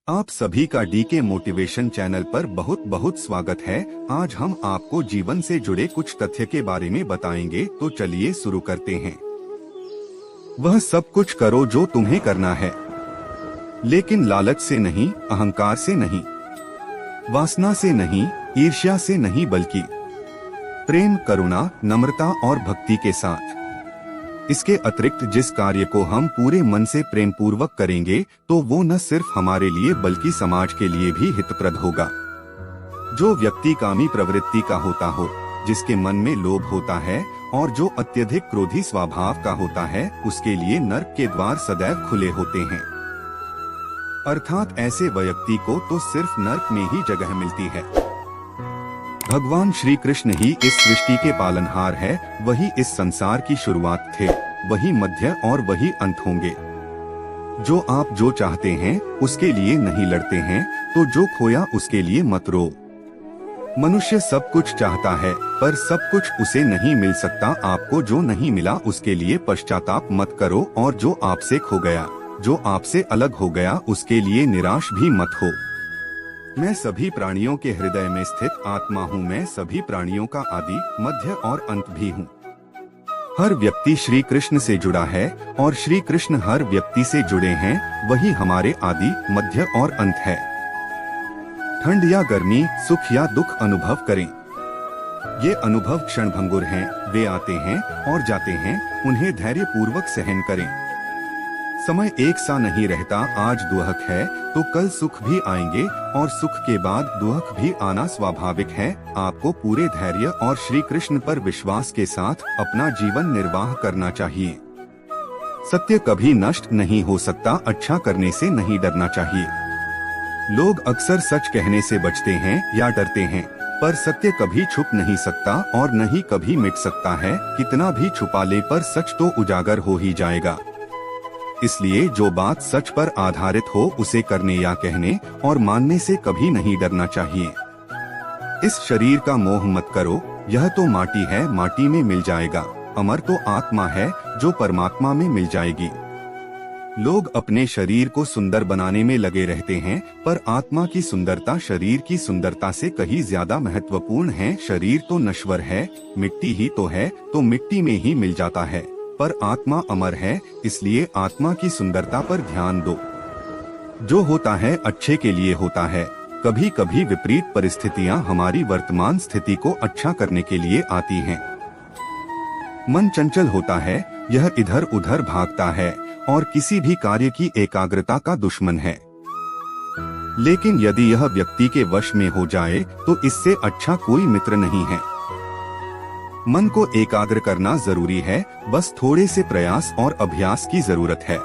आप सभी का डीके मोटिवेशन चैनल पर बहुत बहुत स्वागत है। आज हम आपको जीवन से जुड़े कुछ तथ्य के बारे में बताएंगे, तो चलिए शुरू करते हैं। वह सब कुछ करो जो तुम्हें करना है, लेकिन लालच से नहीं, अहंकार से नहीं, वासना से नहीं, ईर्ष्या से नहीं, बल्कि प्रेम, करुणा, नम्रता और भक्ति के साथ। इसके अतिरिक्त जिस कार्य को हम पूरे मन से प्रेम पूर्वक करेंगे तो वो न सिर्फ हमारे लिए बल्कि समाज के लिए भी हितप्रद होगा। जो व्यक्ति कामी प्रवृत्ति का होता हो, जिसके मन में लोभ होता है और जो अत्यधिक क्रोधी स्वभाव का होता है, उसके लिए नर्क के द्वार सदैव खुले होते हैं। अर्थात ऐसे व्यक्ति को तो सिर्फ नर्क में ही जगह मिलती है। भगवान श्री कृष्ण ही इस सृष्टि के पालनहार है, वही इस संसार की शुरुआत थे, वही मध्य और वही अंत होंगे। जो आप जो चाहते हैं उसके लिए नहीं लड़ते हैं, तो जो खोया उसके लिए मत रो। मनुष्य सब कुछ चाहता है पर सब कुछ उसे नहीं मिल सकता। आपको जो नहीं मिला उसके लिए पश्चाताप मत करो, और जो आपसे खो गया, जो आपसे अलग हो गया, उसके लिए निराश भी मत हो। मैं सभी प्राणियों के हृदय में स्थित आत्मा हूँ। मैं सभी प्राणियों का आदि, मध्य और अंत भी हूँ। हर व्यक्ति श्री कृष्ण से जुड़ा है और श्री कृष्ण हर व्यक्ति से जुड़े हैं। वही हमारे आदि, मध्य और अंत है। ठंड या गर्मी, सुख या दुख अनुभव करें। ये अनुभव क्षणभंगुर हैं, वे आते हैं और जाते हैं, उन्हें धैर्य पूर्वक सहन करें। समय एक सा नहीं रहता। आज दुख है तो कल सुख भी आएंगे और सुख के बाद दुख भी आना स्वाभाविक है। आपको पूरे धैर्य और श्री कृष्ण पर विश्वास के साथ अपना जीवन निर्वाह करना चाहिए। सत्य कभी नष्ट नहीं हो सकता। अच्छा करने से नहीं डरना चाहिए। लोग अक्सर सच कहने से बचते हैं या डरते हैं, पर सत्य कभी छुप नहीं सकता और न ही कभी मिट सकता है। कितना भी छुपा ले पर सच तो उजागर हो ही जाएगा। इसलिए जो बात सच पर आधारित हो उसे करने या कहने और मानने से कभी नहीं डरना चाहिए। इस शरीर का मोह मत करो, यह तो माटी है, माटी में मिल जाएगा। अमर तो आत्मा है जो परमात्मा में मिल जाएगी। लोग अपने शरीर को सुंदर बनाने में लगे रहते हैं, पर आत्मा की सुंदरता शरीर की सुंदरता से कहीं ज्यादा महत्वपूर्ण है। शरीर तो नश्वर है, मिट्टी ही तो है, तो मिट्टी में ही मिल जाता है, पर आत्मा अमर है, इसलिए आत्मा की सुंदरता पर ध्यान दो। जो होता है अच्छे के लिए होता है। कभी कभी विपरीत परिस्थितियां हमारी वर्तमान स्थिति को अच्छा करने के लिए आती हैं। मन चंचल होता है, यह इधर उधर भागता है और किसी भी कार्य की एकाग्रता का दुश्मन है। लेकिन यदि यह व्यक्ति के वश में हो जाए तो इससे अच्छा कोई मित्र नहीं है। मन को एकाग्र करना जरूरी है, बस थोड़े से प्रयास और अभ्यास की जरूरत है।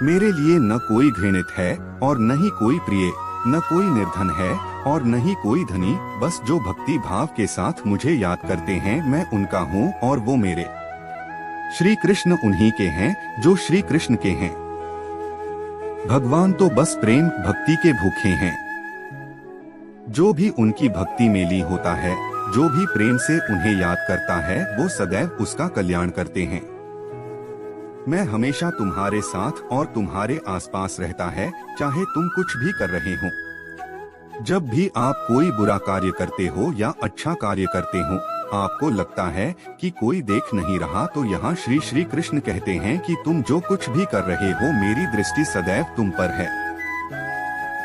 मेरे लिए न कोई घृणित है और न ही कोई प्रिय, न कोई निर्धन है और न ही कोई धनी। बस जो भक्ति भाव के साथ मुझे याद करते हैं, मैं उनका हूँ और वो मेरे। श्री कृष्ण उन्हीं के हैं जो श्री कृष्ण के हैं। भगवान तो बस प्रेम भक्ति के भूखे हैं। जो भी उनकी भक्ति में लीन होता है, जो भी प्रेम से उन्हें याद करता है, वो सदैव उसका कल्याण करते हैं। मैं हमेशा तुम्हारे साथ और तुम्हारे आसपास रहता है, चाहे तुम कुछ भी कर रहे हो। जब भी आप कोई बुरा कार्य करते हो या अच्छा कार्य करते हो, आपको लगता है कि कोई देख नहीं रहा, तो यहाँ श्री श्री कृष्ण कहते हैं कि तुम जो कुछ भी कर रहे हो, मेरी दृष्टि सदैव तुम पर है।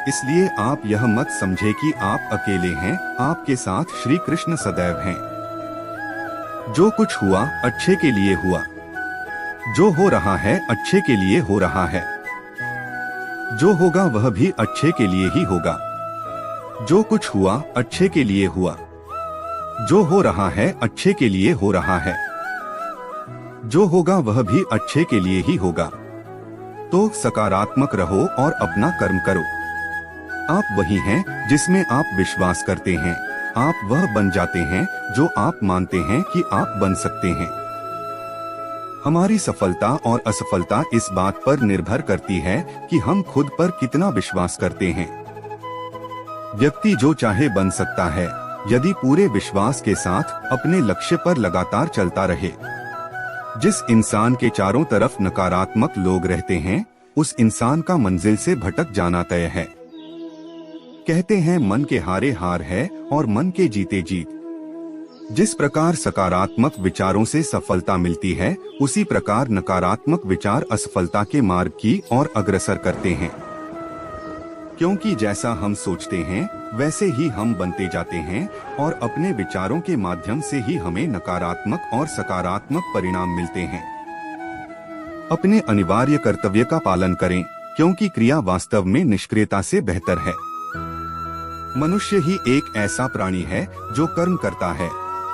इसलिए आप यह मत समझे कि आप अकेले हैं, आपके साथ श्री कृष्ण सदैव हैं। जो कुछ हुआ अच्छे के लिए हुआ, जो हो रहा है अच्छे के लिए हो रहा है, जो होगा वह भी अच्छे के लिए ही होगा। जो कुछ हुआ अच्छे के लिए हुआ, जो हो रहा है अच्छे के लिए हो रहा है, जो होगा वह भी अच्छे के लिए ही होगा। तो सकारात्मक रहो और अपना कर्म करो। आप वही हैं जिसमें आप विश्वास करते हैं। आप वह बन जाते हैं जो आप मानते हैं कि आप बन सकते हैं। हमारी सफलता और असफलता इस बात पर निर्भर करती है कि हम खुद पर कितना विश्वास करते हैं। व्यक्ति जो चाहे बन सकता है, यदि पूरे विश्वास के साथ अपने लक्ष्य पर लगातार चलता रहे। जिस इंसान के चारों तरफ नकारात्मक लोग रहते हैं, उस इंसान का मंजिल से भटक जाना तय है। कहते हैं मन के हारे हार है और मन के जीते जीत। जिस प्रकार सकारात्मक विचारों से सफलता मिलती है, उसी प्रकार नकारात्मक विचार असफलता के मार्ग की ओर अग्रसर करते हैं। क्योंकि जैसा हम सोचते हैं वैसे ही हम बनते जाते हैं और अपने विचारों के माध्यम से ही हमें नकारात्मक और सकारात्मक परिणाम मिलते हैं। अपने अनिवार्य कर्तव्य का पालन करें, क्योंकि क्रिया वास्तव में निष्क्रियता से बेहतर है। मनुष्य ही एक ऐसा प्राणी है जो कर्म करता है,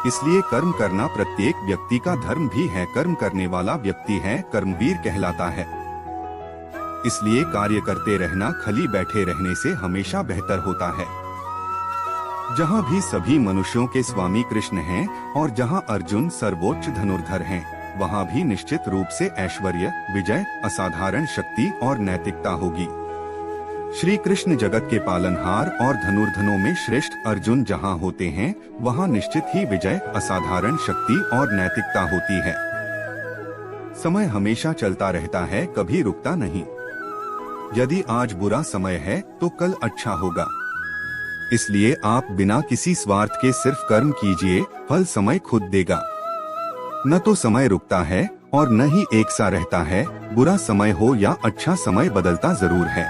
इसलिए कर्म करना प्रत्येक व्यक्ति का धर्म भी है। कर्म करने वाला व्यक्ति है कर्मवीर कहलाता है। इसलिए कार्य करते रहना खाली बैठे रहने से हमेशा बेहतर होता है। जहाँ भी सभी मनुष्यों के स्वामी कृष्ण हैं और जहाँ अर्जुन सर्वोच्च धनुर्धर हैं, वहाँ भी निश्चित रूप से ऐश्वर्य, विजय, असाधारण शक्ति और नैतिकता होगी। श्री कृष्ण जगत के पालनहार और धनुर्धनों में श्रेष्ठ अर्जुन जहाँ होते हैं, वहाँ निश्चित ही विजय, असाधारण शक्ति और नैतिकता होती है। समय हमेशा चलता रहता है, कभी रुकता नहीं। यदि आज बुरा समय है तो कल अच्छा होगा। इसलिए आप बिना किसी स्वार्थ के सिर्फ कर्म कीजिए, फल समय खुद देगा। न तो समय रुकता है और न ही एक सा रहता है। बुरा समय हो या अच्छा समय बदलता जरूर है।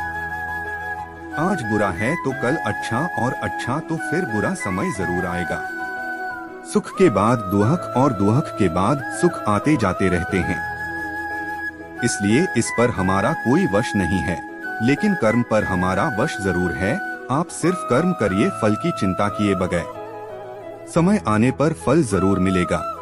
आज बुरा है तो कल अच्छा, और अच्छा तो फिर बुरा समय जरूर आएगा। सुख के बाद दुहक और दुहक के बाद सुख आते जाते रहते हैं। इसलिए इस पर हमारा कोई वश नहीं है, लेकिन कर्म पर हमारा वश जरूर है। आप सिर्फ कर्म करिए, फल की चिंता किए बगैर। समय आने पर फल जरूर मिलेगा।